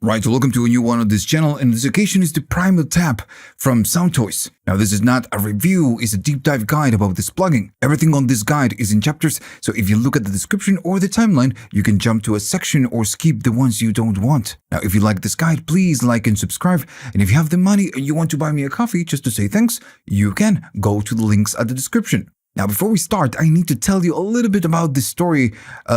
Right, so welcome to a new one on this channel, and this occasion is the Primal Tap from Soundtoys. Now this is not a review, it's a deep dive guide about this plugin. Everything on this guide is in chapters, so if you look at the description or the timeline, you can jump to a section or skip the ones you don't want. Now if you like this guide, please like and subscribe, and if you have the money and you want to buy me a coffee just to say thanks, you can go to the links at the description. Now, before we start, I need to tell you a little bit about this story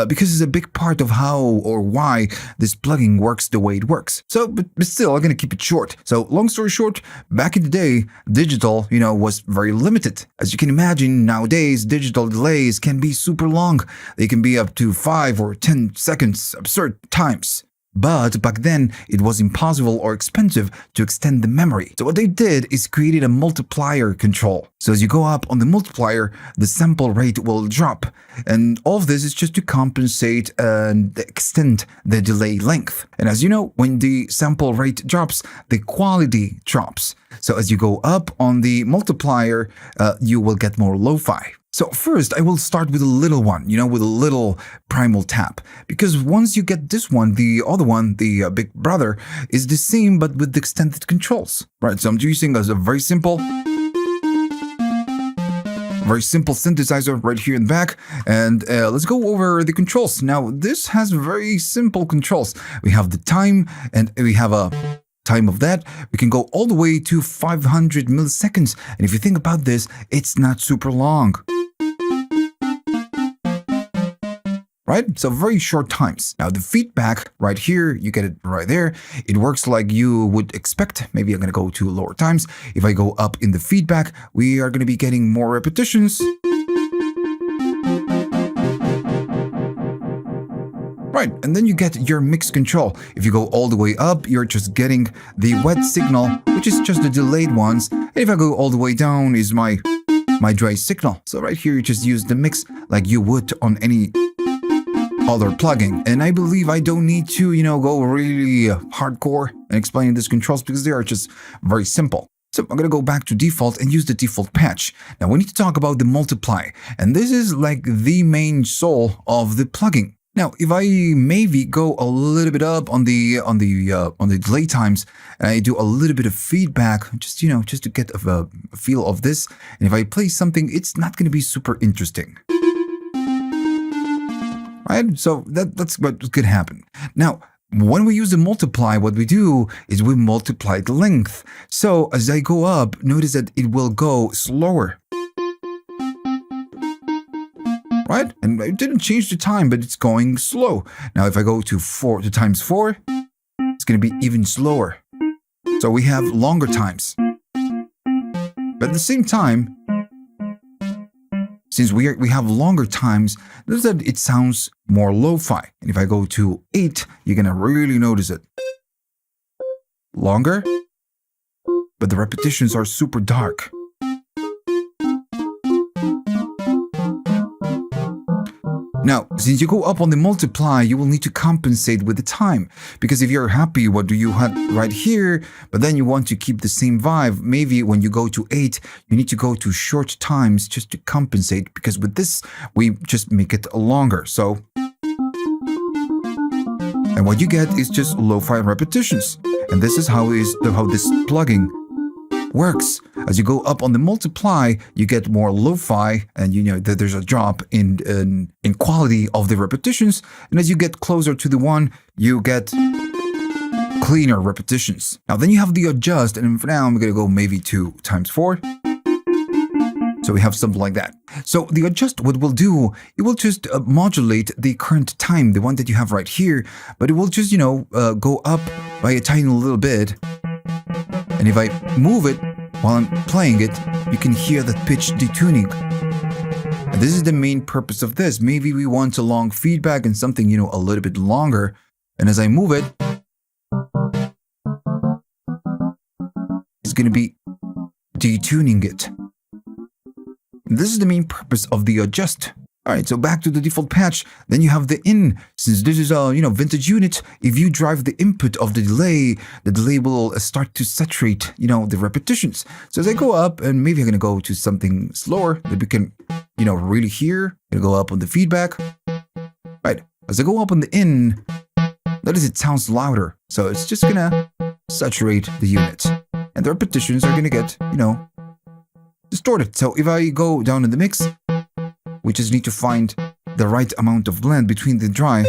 because it's a big part of how or why this plugin works the way it works. So, but still, I'm going to keep it short. So, long story short, back in the day, digital, was very limited. As you can imagine, nowadays, digital delays can be super long. They can be up to 5 or 10 seconds, absurd times. But back then, it was impossible or expensive to extend the memory. So what they did is created a multiplier control. So as you go up on the multiplier, the sample rate will drop. And all of this is just to compensate and extend the delay length. And as you know, when the sample rate drops, the quality drops. So as you go up on the multiplier, you will get more lo-fi. So first, I will start with a little one, with a little Primal Tap. Because once you get this one, the other one, the big brother, is the same but with extended controls. Right, so I'm using a very simple synthesizer right here in the back. And let's go over the controls. Now, this has very simple controls. We have the time and we have a time of that. We can go all the way to 500 milliseconds. And if you think about this, it's not super long. Right? So very short times. Now the feedback right here, you get it right there. It works like you would expect. Maybe I'm going to go to lower times. If I go up in the feedback, we are going to be getting more repetitions. Right, and then you get your mix control. If you go all the way up, you're just getting the wet signal, which is just the delayed ones. And if I go all the way down is my dry signal. So right here, you just use the mix like you would on any other plugin. And I believe I don't need to, go really hardcore and explain these controls because they are just very simple. So I'm going to go back to default and use the default patch. Now we need to talk about the multiply. And this is like the main soul of the plugin. Now, if I maybe go a little bit up on the delay times, and I do a little bit of feedback, just to get a feel of this. And if I play something, it's not going to be super interesting. Right? So that's what could happen. Now, when we use the multiply, what we do is we multiply the length. So as I go up, notice that it will go slower. Right? And it didn't change the time, but it's going slow. Now, if I go to times 4, it's going to be even slower. So we have longer times. But at the same time, since we have longer times, notice that it sounds more lo-fi. And if I go to 8, you're going to really notice it. Longer, but the repetitions are super dark. Now, since you go up on the multiply, you will need to compensate with the time. Because if you're happy, what do you have right here, but then you want to keep the same vibe, maybe when you go to 8, you need to go to short times just to compensate. Because with this, we just make it longer. So, and what you get is just lo-fi repetitions. And this is how this plugin works. As you go up on the multiply, you get more lo-fi, and that there's a drop in quality of the repetitions. And as you get closer to the 1, you get cleaner repetitions. Now then you have the adjust, and for now I'm going to go maybe to times 4. So we have something like that. So the adjust, what we'll do, it will just modulate the current time, the one that you have right here, but it will just go up by a tiny little bit. And if I move it while I'm playing it, you can hear that pitch detuning. And this is the main purpose of this. Maybe we want a long feedback and something, a little bit longer. And as I move it, it's going to be detuning it. And this is the main purpose of the adjust. Alright, so back to the default patch, then you have the in. Since this is a vintage unit, if you drive the input of the delay will start to saturate, the repetitions. So as I go up, and maybe I'm going to go to something slower that we can, really hear. I'm going to go up on the feedback. Right, as I go up on the in, notice it sounds louder. So it's just gonna saturate the unit. And the repetitions are gonna get, distorted. So if I go down in the mix, we just need to find the right amount of blend between the dry.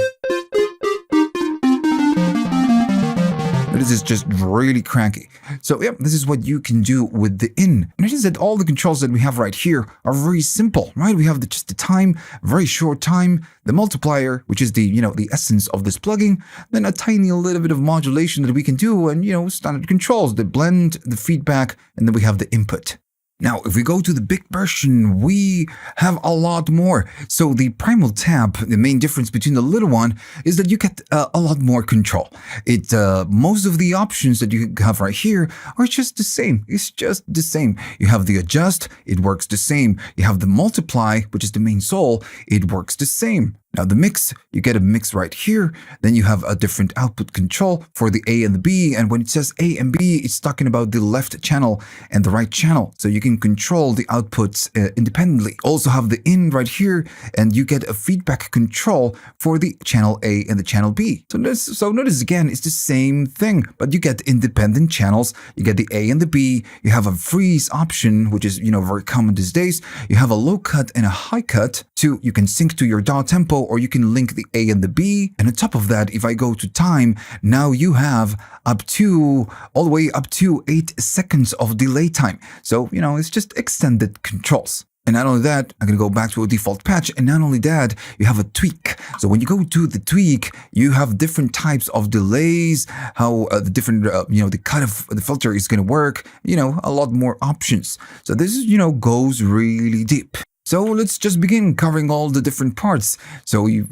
This is just really cranky. So yeah, this is what you can do with the in. Notice that all the controls that we have right here are very simple, right? We have just the time, very short time, the multiplier, which is the, the essence of this plugin, then a tiny little bit of modulation that we can do, and, standard controls, the blend, the feedback, and then we have the input. Now, if we go to the big version, we have a lot more. So the Primal Tap, the main difference between the little one is that you get a lot more control. Most of the options that you have right here are just the same. It's just the same. You have the adjust, it works the same. You have the multiply, which is the main soul, it works the same. Now the mix, you get a mix right here. Then you have a different output control for the A and the B. And when it says A and B, it's talking about the left channel and the right channel. So you can control the outputs independently. Also have the in right here, and you get a feedback control for the channel A and the channel B. So notice again, it's the same thing, but you get independent channels. You get the A and the B. You have a freeze option, which is, very common these days. You have a low cut and a high cut. You can sync to your DAW tempo, or you can link the A and the B. And on top of that, if I go to time, now you have all the way up to 8 seconds of delay time. So, it's just extended controls. And not only that, I'm going to go back to a default patch. And not only that, you have a tweak. So when you go to the tweak, you have different types of delays, how the different, the cut of the filter is going to work, a lot more options. So this is, goes really deep. So let's just begin covering all the different parts. So we're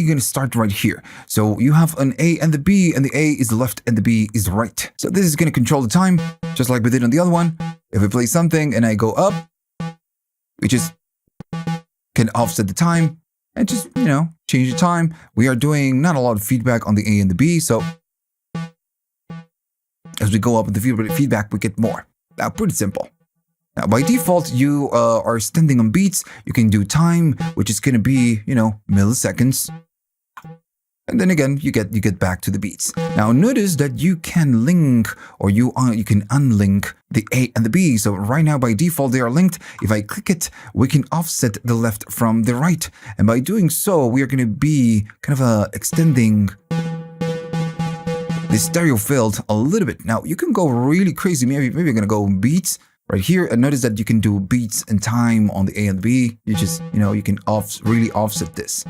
going to start right here. So you have an A and the B, and the A is the left and the B is the right. So this is going to control the time, just like we did on the other one. If we play something and I go up, we just can offset the time and just, change the time. We are doing not a lot of feedback on the A and the B. So as we go up with the feedback, we get more. Now, pretty simple. Now, by default, you are standing on beats. You can do time, which is going to be, milliseconds. And then again, you get back to the beats. Now, notice that you can link, or you can unlink the A and the B. So right now, by default, they are linked. If I click it, we can offset the left from the right. And by doing so, we are going to be kind of extending the stereo field a little bit. Now, you can go really crazy. Maybe you're going to go beats right here, and notice that you can do beats and time on the A and B. You just, you can really offset this.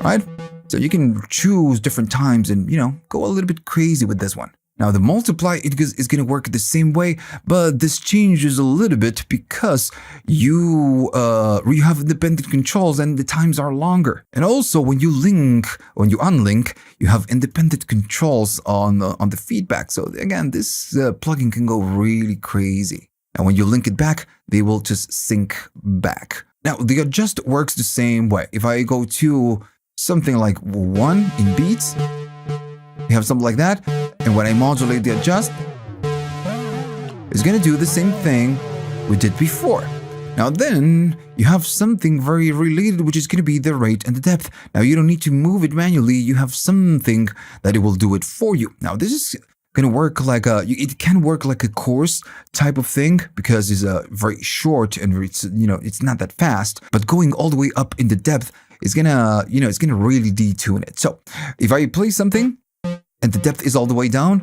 Right? So you can choose different times and, go a little bit crazy with this one. Now the multiply is going to work the same way, but this changes a little bit because you have independent controls and the times are longer. And also when you unlink, you have independent controls on the feedback. So again, this plugin can go really crazy. And when you link it back, they will just sync back. Now the adjust works the same way. If I go to something like 1 in beats, you have something like that. And when I modulate the adjust, it's going to do the same thing we did before. Now then, you have something very related, which is going to be the rate and the depth. Now you don't need to move it manually. You have something that it will do it for you. Now this is going to work like it can work like a course type of thing because it's very short and it's not that fast. But going all the way up in the depth is gonna, it's gonna really detune it. So if I play something and the depth is all the way down,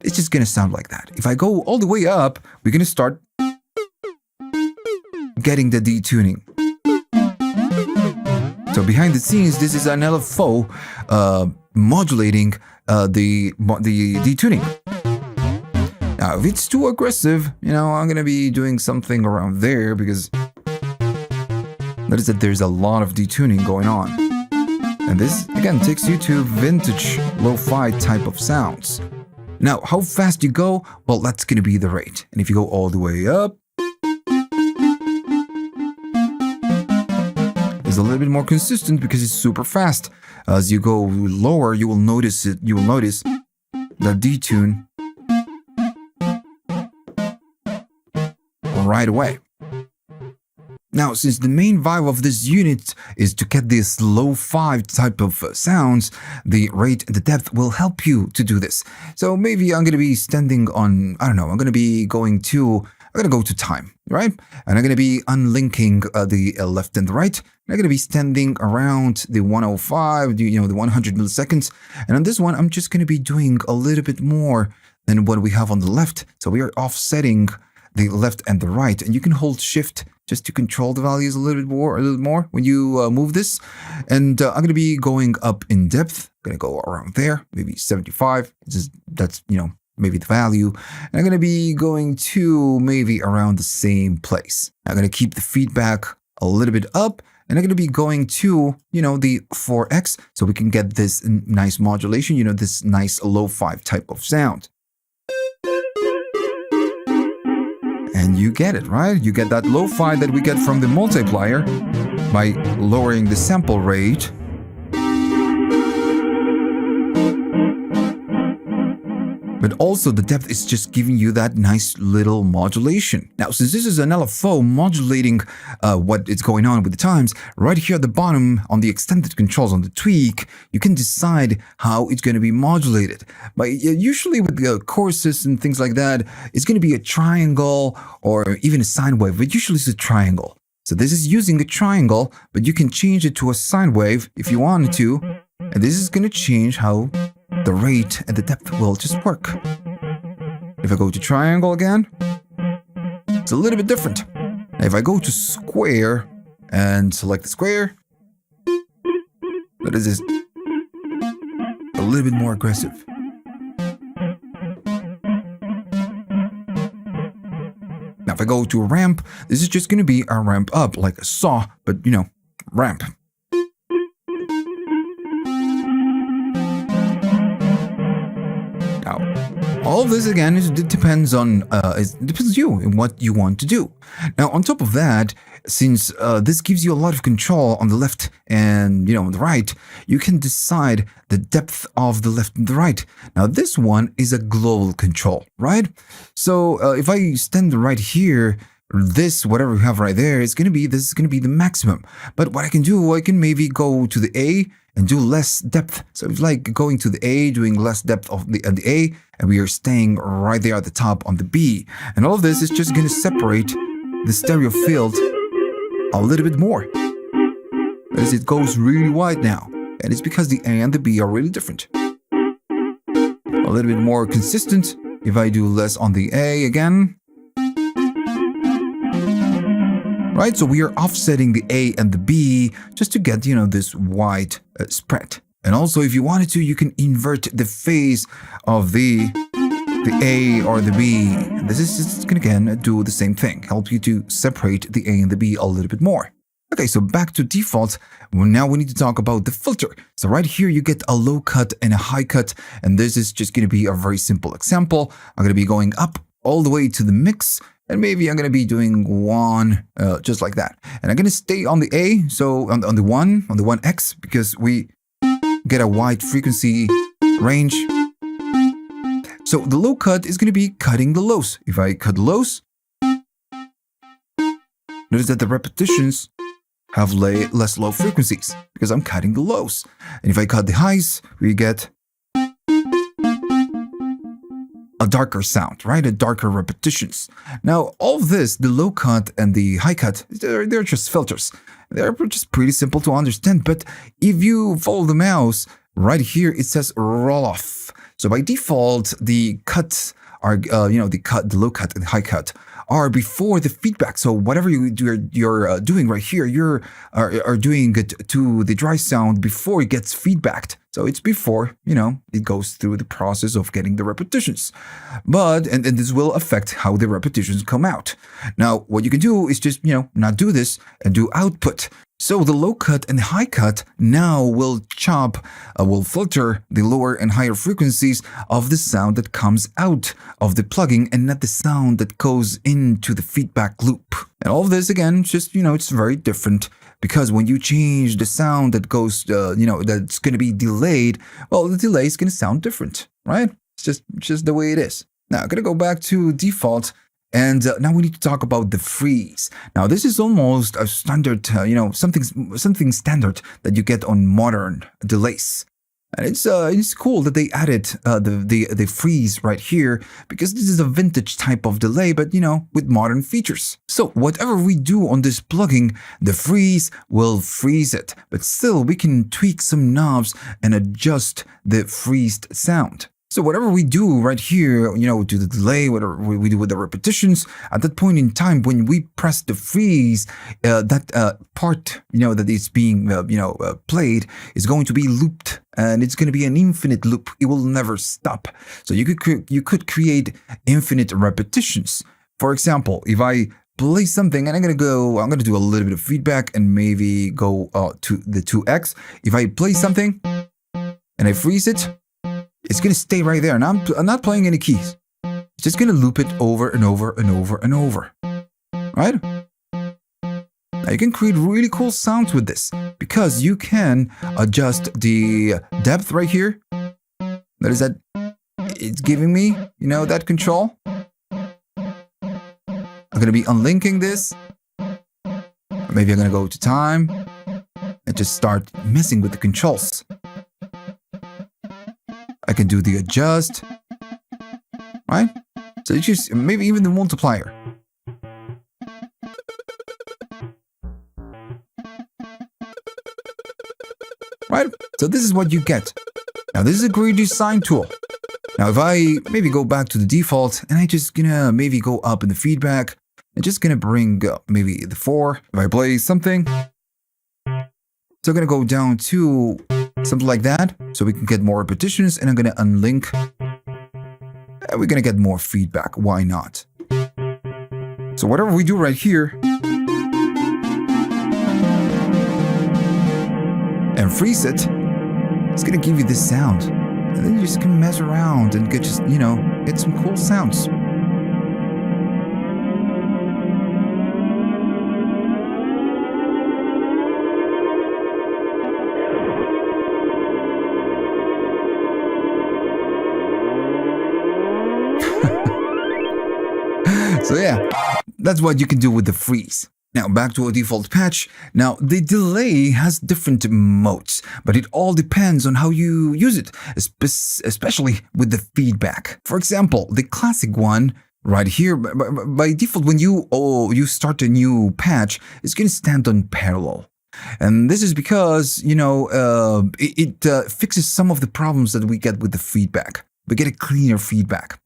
it's just gonna sound like that. If I go all the way up, we're gonna start getting the detuning. So behind the scenes, this is an LFO modulating the detuning. Now, if it's too aggressive, I'm gonna be doing something around there because notice that there's a lot of detuning going on. And this, again, takes you to vintage lo-fi type of sounds. Now, how fast you go, well, that's going to be the rate. And if you go all the way up, it's a little bit more consistent because it's super fast. As you go lower, you will notice the detune right away. Now, since the main vibe of this unit is to get this lo-fi type of sounds, the rate and the depth will help you to do this. So maybe I'm going to be standing on, I don't know, I'm going to go to time, right? And I'm going to be unlinking the left and the right. I'm going to be standing around the 105, the 100 milliseconds. And on this one, I'm just going to be doing a little bit more than what we have on the left. So we are offsetting the left and the right. And you can hold shift just to control the values a little more when you move this. And I'm going to be going up in depth. I'm going to go around there, maybe 75. That's, maybe the value. And I'm going to be going to maybe around the same place. I'm going to keep the feedback a little bit up. And I'm going to be going to, the 4x so we can get this nice modulation, this nice lo-fi type of sound. And you get it, right? You get that lo-fi that we get from the multiplier by lowering the sample rate. But also the depth is just giving you that nice little modulation. Now, since this is an LFO modulating what is going on with the times, right here at the bottom on the extended controls on the tweak, you can decide how it's going to be modulated. But usually with the courses and things like that, it's going to be a triangle or even a sine wave, but usually it's a triangle. So this is using a triangle, but you can change it to a sine wave if you wanted to. And this is going to change how the rate and the depth will just work. If I go to triangle again, it's a little bit different. Now if I go to square and select the square, that is just a little bit more aggressive. Now if I go to a ramp, this is just going to be a ramp up, like a saw, but ramp. All of this again it depends on you and what you want to do. Now on top of that, since this gives you a lot of control on the left and on the right, you can decide the depth of the left and the right. Now this one is a global control, right? So if I stand right here, this whatever we have right there is going to be the maximum. But what I can do, I can maybe go to the A and do less depth. So it's like going to the A, doing less depth of the A, and we are staying right there at the top on the B. And all of this is just going to separate the stereo field a little bit more, as it goes really wide now. And it's because the A and the B are really different. A little bit more consistent if I do less on the A again. Right, so we are offsetting the A and the B just to get, this wide spread. And also, if you wanted to, you can invert the phase of the A or the B. And this is just going to, again, do the same thing, help you to separate the A and the B a little bit more. Okay, so back to default. Well, now we need to talk about the filter. So right here, you get a low cut and a high cut. And this is just going to be a very simple example. I'm going to be going up all the way to the mix. And maybe I'm going to be doing one just like that. And I'm going to stay on the A, so on the 1X, because we get a wide frequency range. So the low cut is going to be cutting the lows. If I cut lows, notice that the repetitions have less low frequencies because I'm cutting the lows. And if I cut the highs, we get a darker sound, right? A darker repetitions. Now, all of this, the low cut and the high cut, they're just filters. They're just pretty simple to understand. But if you follow the mouse, right here, it says roll off. So by default, the cuts are, the low cut and high cut are before the feedback. So whatever you're doing right here, you're doing it to the dry sound before it gets feedbacked. So it's before, it goes through the process of getting the repetitions. But, and this will affect how the repetitions come out. Now, what you can do is just, not do this and do output. So the low cut and high cut now will filter the lower and higher frequencies of the sound that comes out of the plugin and not the sound that goes into the feedback loop. And all of this, again, just, it's very different because when you change the sound that goes, that's going to be delayed, well, the delay is going to sound different, right? It's just the way it is. Now, I'm going to go back to default And now we need to talk about the freeze. Now this is almost a standard, something standard that you get on modern delays. And it's cool that they added the freeze right here, because this is a vintage type of delay, but with modern features. So whatever we do on this plugin, the freeze will freeze it, but still we can tweak some knobs and adjust the freezed sound. So whatever we do right here, to the delay, whatever we do with the repetitions, at that point in time, when we press the freeze, that part, that is being, played is going to be looped, and it's going to be an infinite loop. It will never stop. So you could create infinite repetitions. For example, if I play something and I'm going to do a little bit of feedback and maybe go to the 2x. If I play something and I freeze it, it's going to stay right there, and I'm not playing any keys. It's just going to loop it over and over and over and over, right? Now you can create really cool sounds with this, because you can adjust the depth right here. Notice that it's giving me, that control. I'm going to be unlinking this. Maybe I'm going to go to time and just start messing with the controls. I can do the adjust, right? So it's just maybe even the multiplier. Right? So this is what you get. Now this is a great design tool. Now if I maybe go back to the default and I just gonna maybe go up in the feedback and just gonna bring maybe the 4. If I play something, so I'm gonna go down to something like that, so we can get more repetitions, and I'm going to unlink. We're going to get more feedback. Why not? So whatever we do right here, and freeze it, it's going to give you this sound. And then you just can mess around and get get some cool sounds. So yeah, that's what you can do with the freeze. Now back to a default patch. Now the delay has different modes, but it all depends on how you use it, especially with the feedback. For example, the classic one right here, by default, when you start a new patch, it's going to stand on parallel. And this is because, it fixes some of the problems that we get with the feedback. We get a cleaner feedback.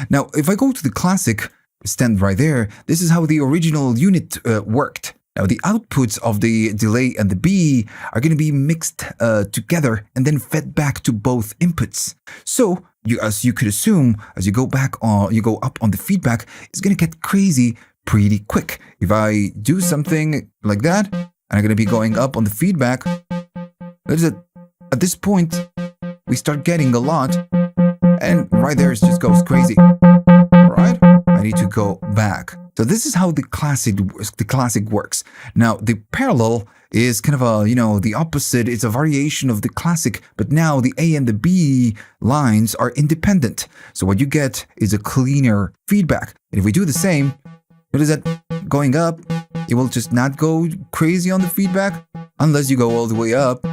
Now, if I go to the classic, stand right there, this is how the original unit worked. Now the outputs of the delay and the B are going to be mixed together and then fed back to both inputs. So as you could assume, as you go up on the feedback, it's going to get crazy pretty quick. If I do something like that, and I'm going to be going up on the feedback, at this point we start getting a lot, and right there it just goes crazy. Right? I need to go back. So this is how the classic works. Now the parallel is kind of the opposite. It's a variation of the classic, but now the A and the B lines are independent. So what you get is a cleaner feedback. And if we do the same, notice that going up, it will just not go crazy on the feedback unless you go all the way up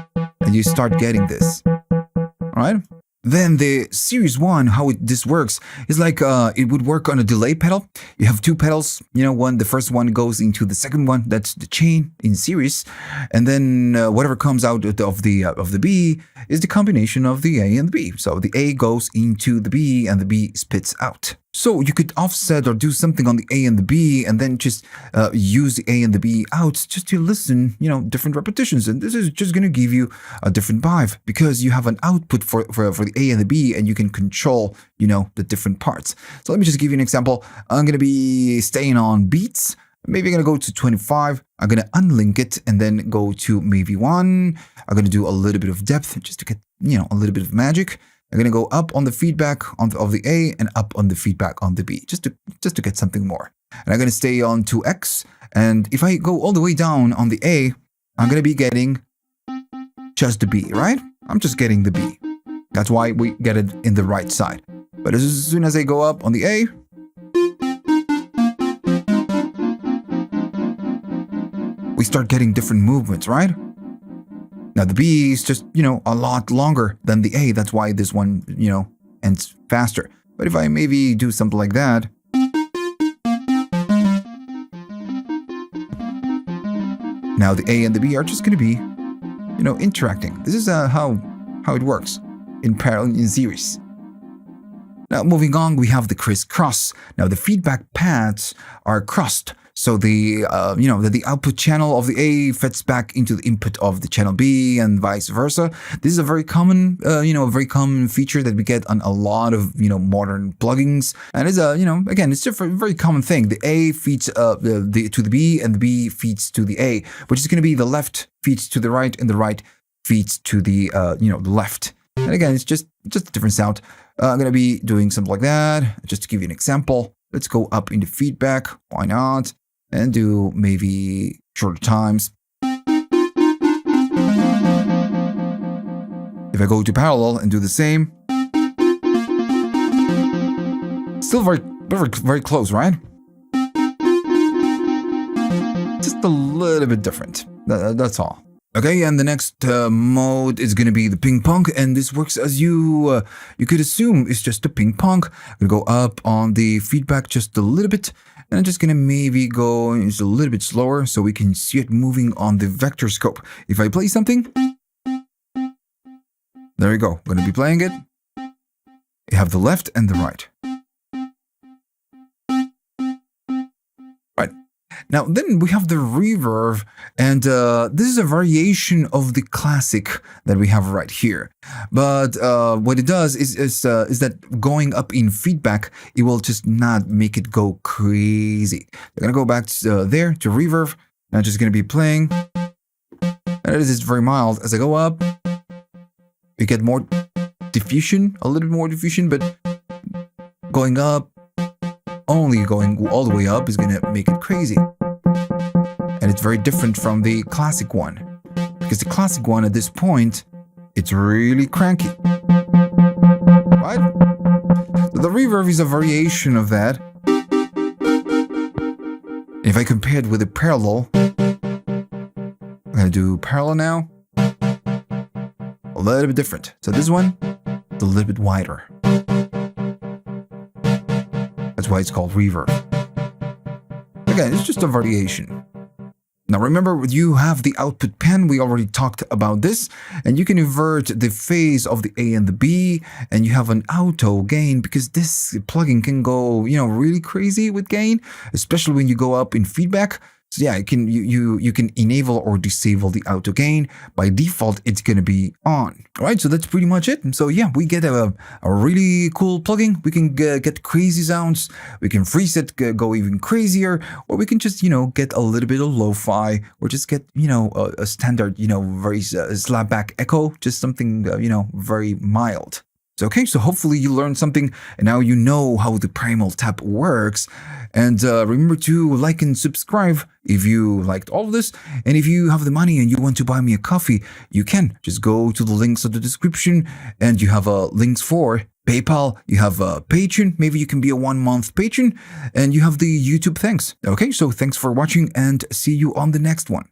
and you start getting this. All right? Then the series 1, how this works is like it would work on a delay pedal. You have 2 pedals, the first one goes into the second one, that's the chain in series, and then whatever comes out of the B is the combination of the A and the B. So the A goes into the B and the B spits out. So you could offset or do something on the A and the B and then just use the A and the B out just to listen, different repetitions. And this is just going to give you a different vibe because you have an output for the A and the B and you can control, the different parts. So let me just give you an example. I'm going to be staying on beats. Maybe I'm going to go to 25. I'm going to unlink it and then go to maybe 1. I'm going to do a little bit of depth just to get, a little bit of magic. I'm going to go up on the feedback of the A and up on the feedback on the B, just to get something more. And I'm going to stay on 2x. And if I go all the way down on the A, I'm going to be getting just the B, right? I'm just getting the B. That's why we get it in the right side. But as soon as I go up on the A, we start getting different movements, right? Now the B is just, a lot longer than the A. That's why this one, ends faster. But if I maybe do something like that, now the A and the B are just going to be, interacting. This is how it works in parallel, in series. Now moving on, we have the crisscross. Now the feedback paths are crossed. So the output channel of the A fits back into the input of the channel B and vice versa. This is a very common, feature that we get on a lot of, modern plugins. And it's again, it's just a very common thing. The A feeds to the B and the B feeds to the A, which is going to be the left feeds to the right and the right feeds to the, the left. And again, it's just a different sound. I'm going to be doing something like that. Just to give you an example, let's go up into feedback. Why not? And do maybe shorter times. If I go to parallel and do the same, still very, very, very close, right? Just a little bit different. That's all. Okay, and the next mode is going to be the ping pong, and this works as you could assume it's just a ping pong. I'm going to go up on the feedback just a little bit, and I'm just going to maybe go just a little bit slower so we can see it moving on the vector scope. If I play something, there you go. I'm going to be playing it. You have the left and the right. Now, then we have the reverb, and this is a variation of the classic that we have right here. But what it does is that going up in feedback, it will just not make it go crazy. I'm going to go back to, there to reverb. I'm just going to be playing. And it is very mild. As I go up, you get more diffusion, a little bit more diffusion, but going up, only going all the way up is going to make it crazy. And it's very different from the classic one. Because the classic one at this point, it's really cranky. Right? So the reverb is a variation of that. If I compare it with the parallel, I'm going to do parallel now. A little bit different. So this one, it's a little bit wider. That's why it's called reverb. Again, it's just a variation. Now remember, you have the output pen. We already talked about this. And you can invert the phase of the A and the B. And you have an auto gain, because this plugin can go, really crazy with gain, especially when you go up in feedback. So yeah, you can enable or disable the auto gain. By default, it's going to be on. All right, so that's pretty much it. And so yeah, we get a really cool plugin. We can get crazy sounds. We can freeze it, go even crazier, or we can just, get a little bit of lo-fi, or just get, a standard, very slapback echo, just something, very mild. Okay, so hopefully you learned something, and now you know how the Primal Tap works. And remember to like and subscribe if you liked all of this. And if you have the money and you want to buy me a coffee, you can just go to the links of the description, and you have links for PayPal, you have a Patreon, maybe you can be a 1-month patron, and you have the YouTube thanks. Okay, so thanks for watching, and see you on the next one.